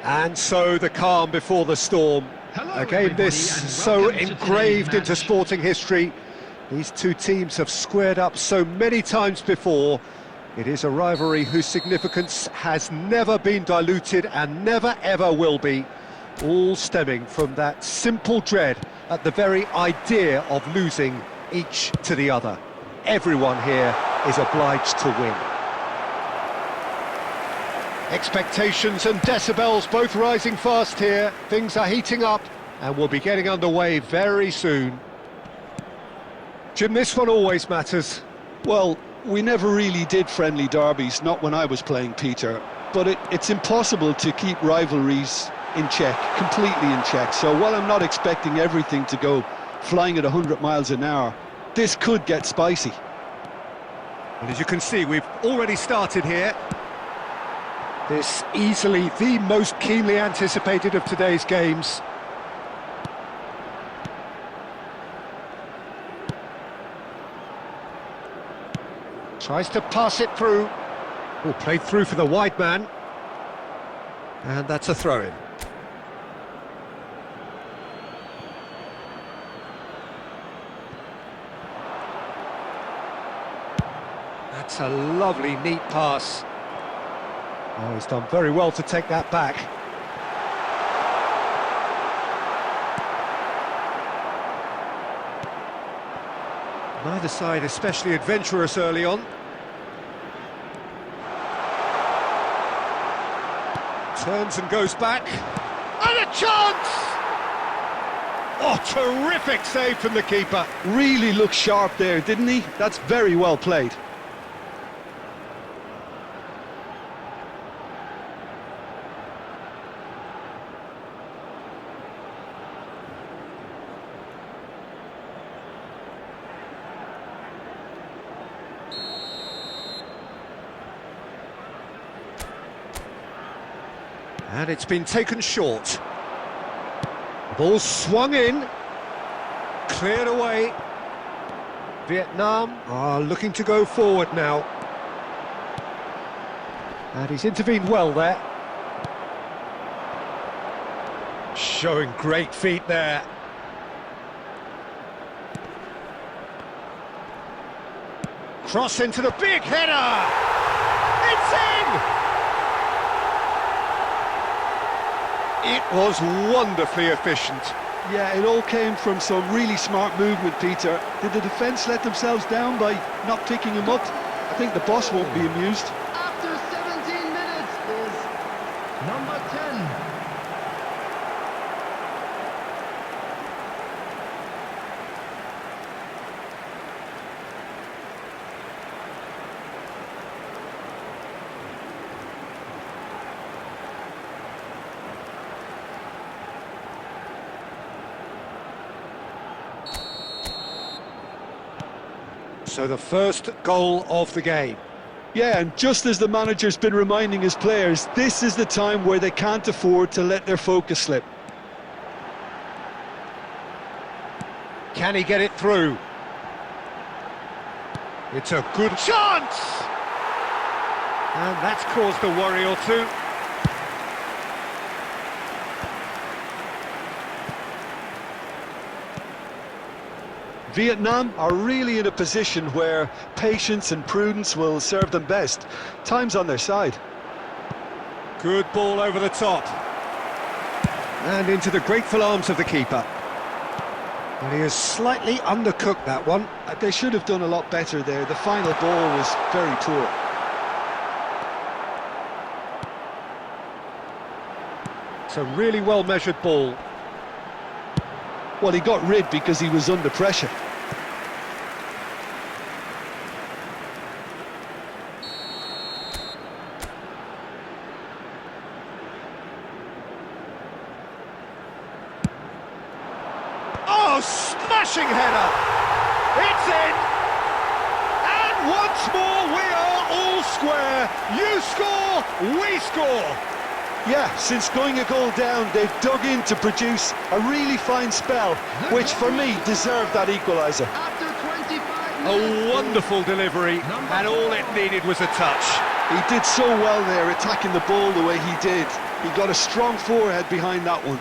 And so the calm before the storm. A game this so engraved into sporting history. These two teams have squared up so many times before. It is a rivalry whose significance has never been diluted and never ever will be. All stemming from that simple dread at the very idea of losing each to the other. Everyone here is obliged to win. Expectations and decibels both rising fast here. Things are heating up and we'll be getting underway very soon. Jim, this one always matters. Well, we never really did friendly derbies, not when I was playing, Peter. But it's impossible to keep rivalries in check, completely in check. So while I'm not expecting everything to go flying at 100 miles an hour, this could get spicy. And as you can see, we've already started here. This easily the most keenly anticipated of today's games. Tries to pass it through. Oh, played through for the wide man. And that's a throw-in. That's a lovely, neat pass. Oh, he's done very well to take that back. Neither side especially adventurous early on. Turns and goes back. And a chance! Oh, terrific save from the keeper. Really looked sharp there, didn't he? That's very well played. And it's been taken short. Ball swung in. Cleared away. Vietnam are looking to go forward now. And he's intervened well there. Showing great feet there. Cross into the big header! It's in! It was wonderfully efficient. Yeah, it all came from some really smart movement, Peter. Did the defence let themselves down by not picking him up? I think the boss won't be amused. After 17 minutes is number 10. So the first goal of the game. Yeah, and just as the manager's been reminding his players, this is the time where they can't afford to let their focus slip. Can he get it through? It's a good chance! And that's caused a worry or two. Vietnam are really in a position where patience and prudence will serve them best. Time's on their side. Good ball over the top. And into the grateful arms of the keeper. And he has slightly undercooked that one. They should have done a lot better there. The final ball was very poor. It's a really well-measured ball. Well, he got rid because he was under pressure. Oh, smashing header! It's in! And once more we are all square. You score, we score. Yeah, since going a goal down, they've dug in to produce a really fine spell, which for me deserved that equaliser. After 25 minutes, A wonderful delivery, and all it needed was a touch. He did so well there, attacking the ball the way he did. He got a strong forehead behind that one.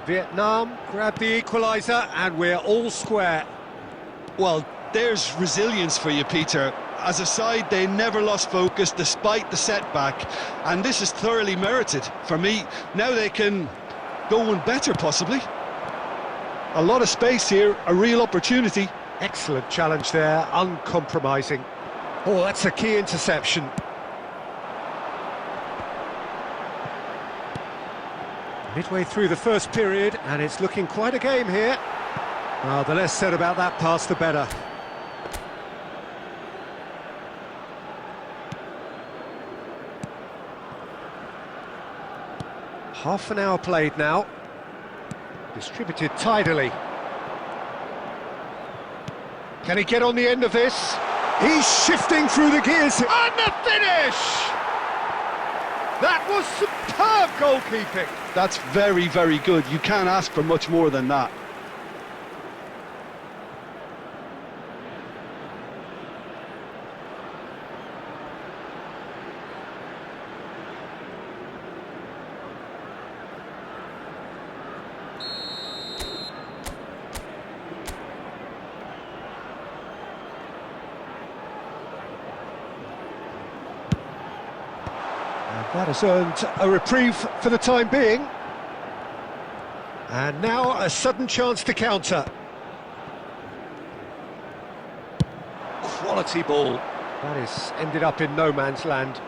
Vietnam grab the equaliser and we're all square. Well, there's resilience for you, Peter. As a side, they never lost focus despite the setback, and this is thoroughly merited for me. Now they can go one better, possibly. A lot of space here, a real opportunity. Excellent challenge there, uncompromising. Oh, that's a key interception. Midway through the first period, and it's looking quite a game here. Well, the less said about that pass, the better. Half an hour played now. Distributed tidily. Can he get on the end of this? He's shifting through the gears. And the finish! That was superb goalkeeping. That's very, very good. You can't ask for much more than that. That has earned a reprieve for the time being. And now a sudden chance to counter. Quality ball. That is ended up in no man's land.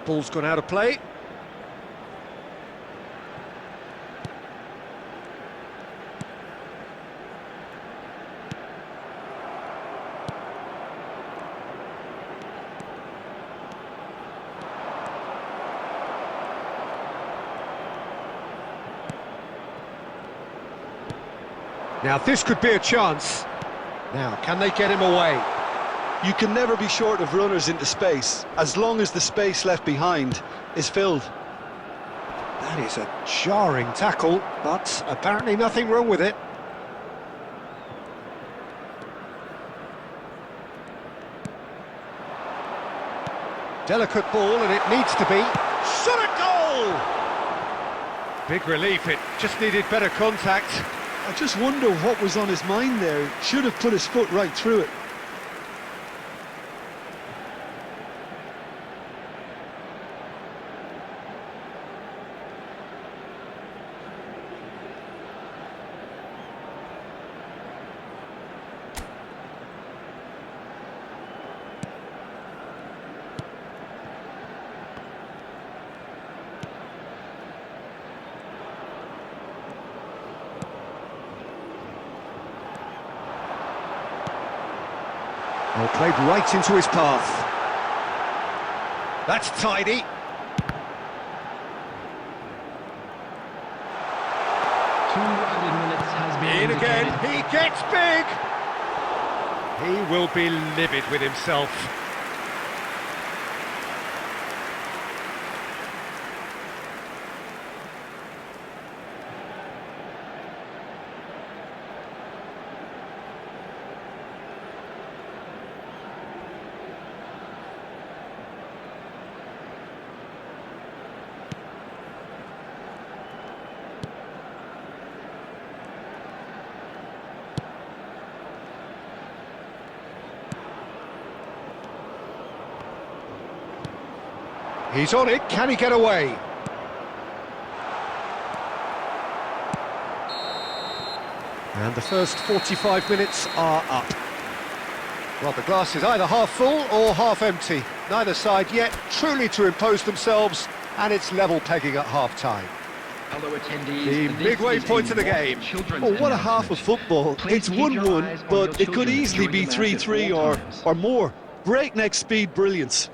Ball's gone out of play. Now this could be a chance. Now, can they get him away? You can never be short of runners into space, as long as the space left behind is filled. That is a jarring tackle, but apparently nothing wrong with it. Delicate ball, and it needs to be. Shot at goal! Big relief, it just needed better contact. I just wonder what was on his mind there. Should have put his foot right through it. Well, played right into his path. That's tidy. In again, he gets big! He will be livid with himself. He's on it, can he get away? And the first 45 minutes are up. Well, the glass is either half full or half empty. Neither side yet truly to impose themselves, and it's level pegging at half-time. The midway point of the game. Oh, what a half of football. It's 1-1, but it could easily be 3-3 or more. Breakneck speed brilliance.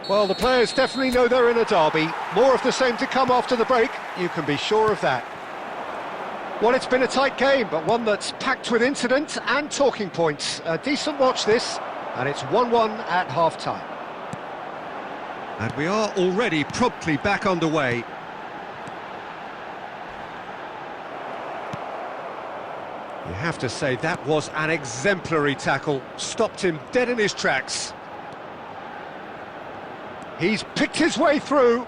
Well, the players definitely know they're in a derby. More of the same to come after the break, you can be sure of that. Well, it's been a tight game, but one that's packed with incident and talking points. A decent watch this, and it's 1-1 at half-time. And we are already promptly back underway. You have to say that was an exemplary tackle, stopped him dead in his tracks. He's picked his way through.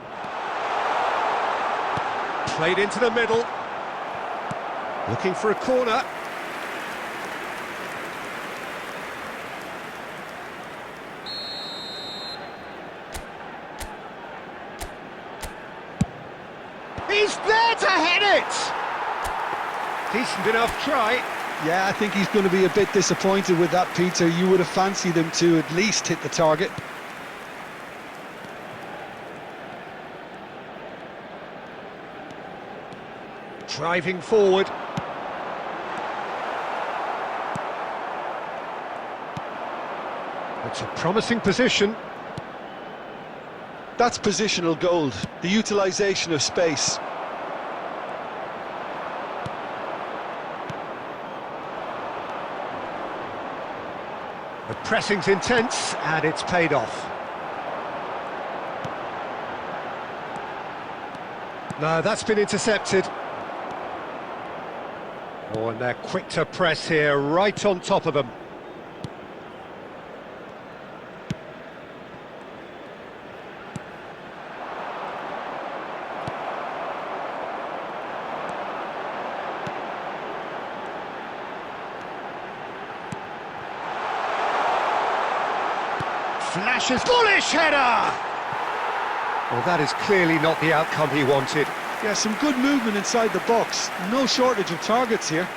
Played into the middle. Looking for a corner. He's there to head it! Decent enough try. Yeah, I think he's going to be a bit disappointed with that, Peter. You would have fancied him to at least hit the target. Driving forward. It's a promising position. That's positional gold, the utilisation of space. The pressing's intense, and it's paid off. No, that's been intercepted. Oh, and they're quick to press here, right on top of them. Flashes, bullish header! Well, that is clearly not the outcome he wanted. Yeah, some good movement inside the box. No shortage of targets here.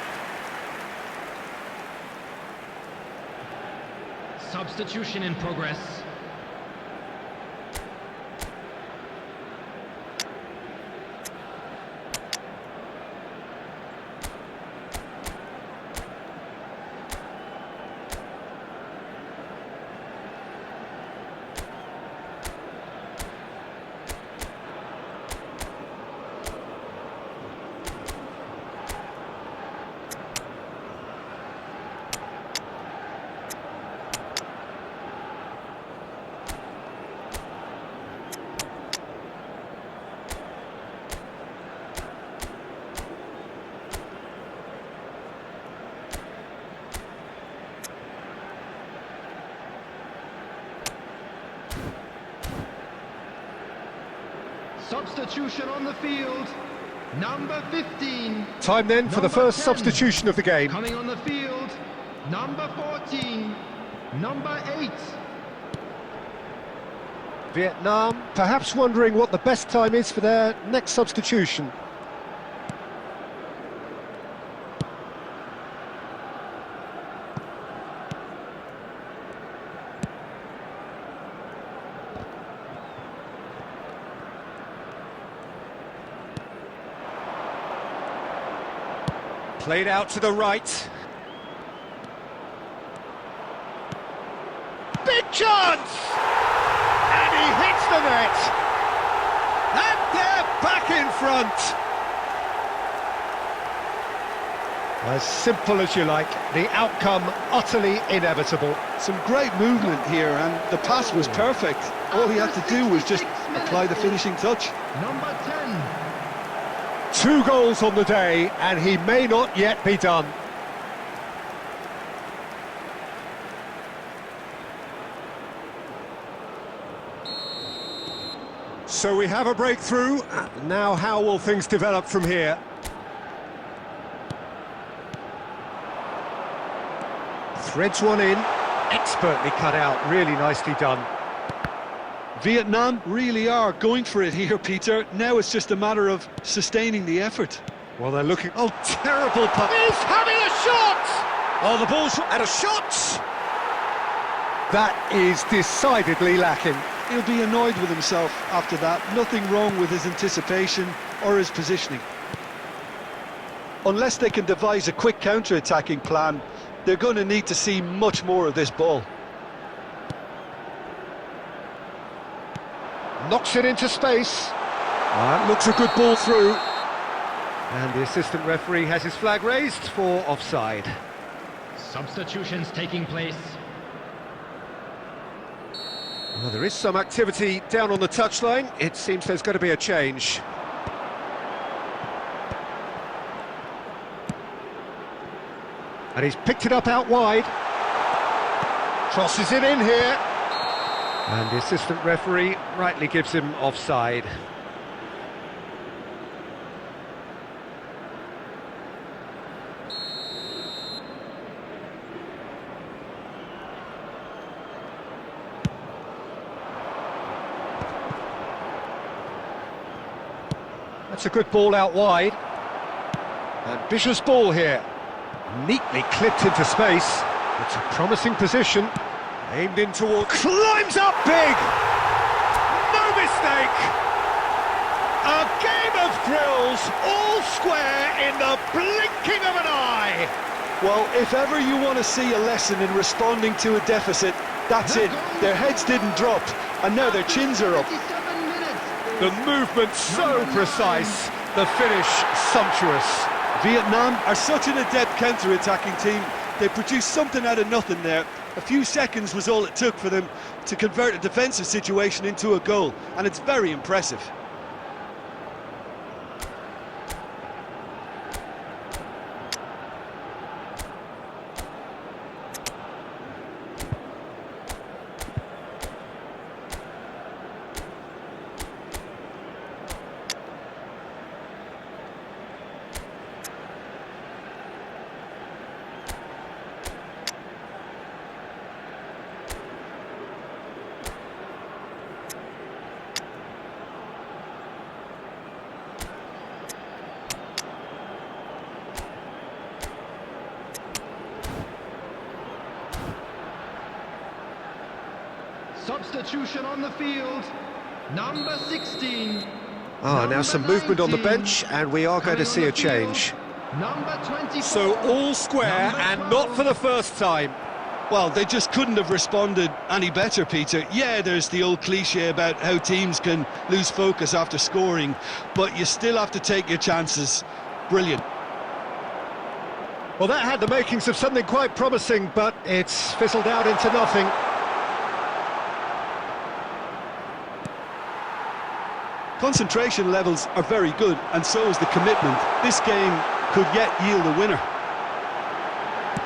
Substitution in progress. Substitution on the field, number 15. Time then for the first substitution of the game. Coming on the field, number 14, number 8. Vietnam perhaps wondering what the best time is for their next substitution. Played out to the right. Big chance! And he hits the net! And they're back in front! As simple as you like, the outcome utterly inevitable. Some great movement here, and the pass was perfect. All he had to do was just apply the finishing touch. Number 10. 2 goals on the day, and he may not yet be done. So we have a breakthrough. Now how will things develop from here? Threads one in, expertly cut out, really nicely done. Vietnam really are going for it here, Peter. Now it's just a matter of sustaining the effort. Well, they're looking... Oh, terrible punt. He's having a shot! Oh, the ball's at a shot! That is decidedly lacking. He'll be annoyed with himself after that. Nothing wrong with his anticipation or his positioning. Unless they can devise a quick counter-attacking plan, they're going to need to see much more of this ball. Knocks it into space. Looks a good ball through. And the assistant referee has his flag raised for offside. Substitutions taking place. Well, there is some activity down on the touchline. It seems there's going to be a change. And he's picked it up out wide. Crosses it in here. And the assistant referee rightly gives him offside. That's a good ball out wide. Ambitious ball here. Neatly clipped into space. It's a promising position. Aimed in toward... Climbs up big! No mistake! A game of thrills, all square in the blinking of an eye! Well, if ever you want to see a lesson in responding to a deficit, that's it. Their heads didn't drop, and now their chins are up. The movement so precise, the finish sumptuous. Vietnam are such an adept counter-attacking team. They produced something out of nothing there. A few seconds was all it took for them to convert a defensive situation into a goal, and it's very impressive. Substitution on the field, number 16. Now some movement on the bench, and we are going to see a change. Number 24. So all square, and not for the first time. Well, they just couldn't have responded any better, Peter. Yeah, there's the old cliche about how teams can lose focus after scoring, but you still have to take your chances. Brilliant. Well, that had the makings of something quite promising, but it's fizzled out into nothing. Concentration levels are very good, and so is the commitment. This game could yet yield a winner.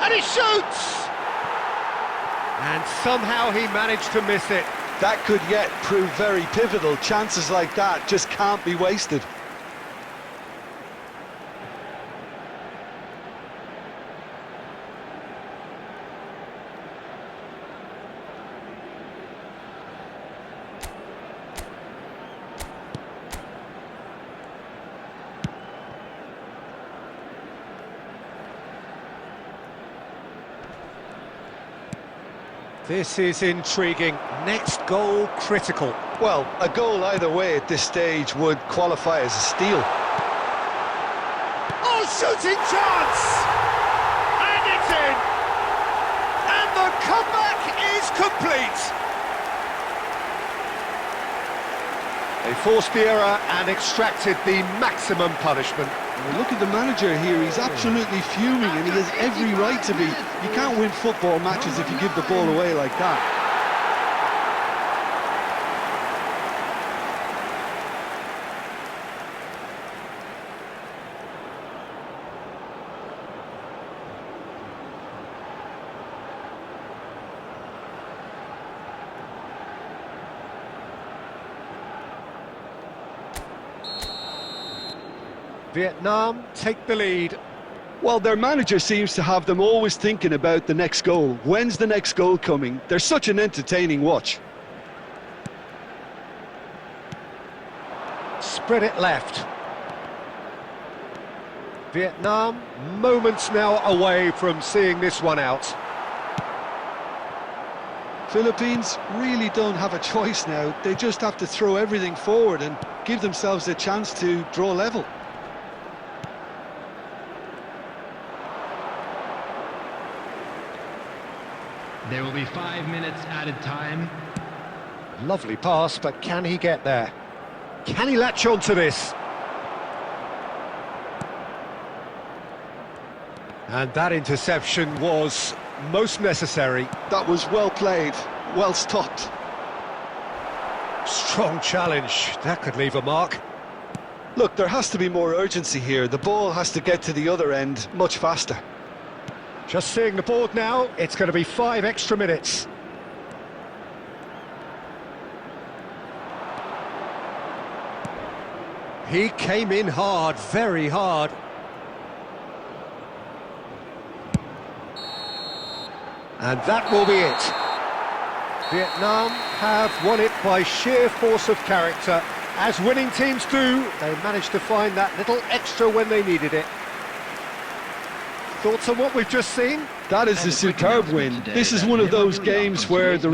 And he shoots! And somehow he managed to miss it. That could yet prove very pivotal. Chances like that just can't be wasted. This is intriguing. Next goal critical. Well, a goal either way at this stage would qualify as a steal. Oh, shooting chance! And it's in! And the comeback is complete! They forced the error and extracted the maximum punishment. Well, look at the manager here, he's absolutely fuming, and he has every right to be. You can't win football matches if you give the ball away like that. Vietnam take the lead. Well, their manager seems to have them always thinking about the next goal. When's the next goal coming? They're such an entertaining watch. Spread it left. Vietnam, moments now away from seeing this one out. Philippines really don't have a choice now. They just have to throw everything forward and give themselves a chance to draw level. There will be 5 minutes added time. Lovely pass, but can he get there? Can he latch on to this? And that interception was most necessary. That was well played, well stopped. Strong challenge, that could leave a mark. Look, there has to be more urgency here. The ball has to get to the other end much faster. Just seeing the board now, it's going to be 5 extra minutes. He came in hard, very hard. And that will be it. Vietnam have won it by sheer force of character. As winning teams do, they managed to find that little extra when they needed it. Thoughts on what we've just seen? That is a superb win. This is one of those games where the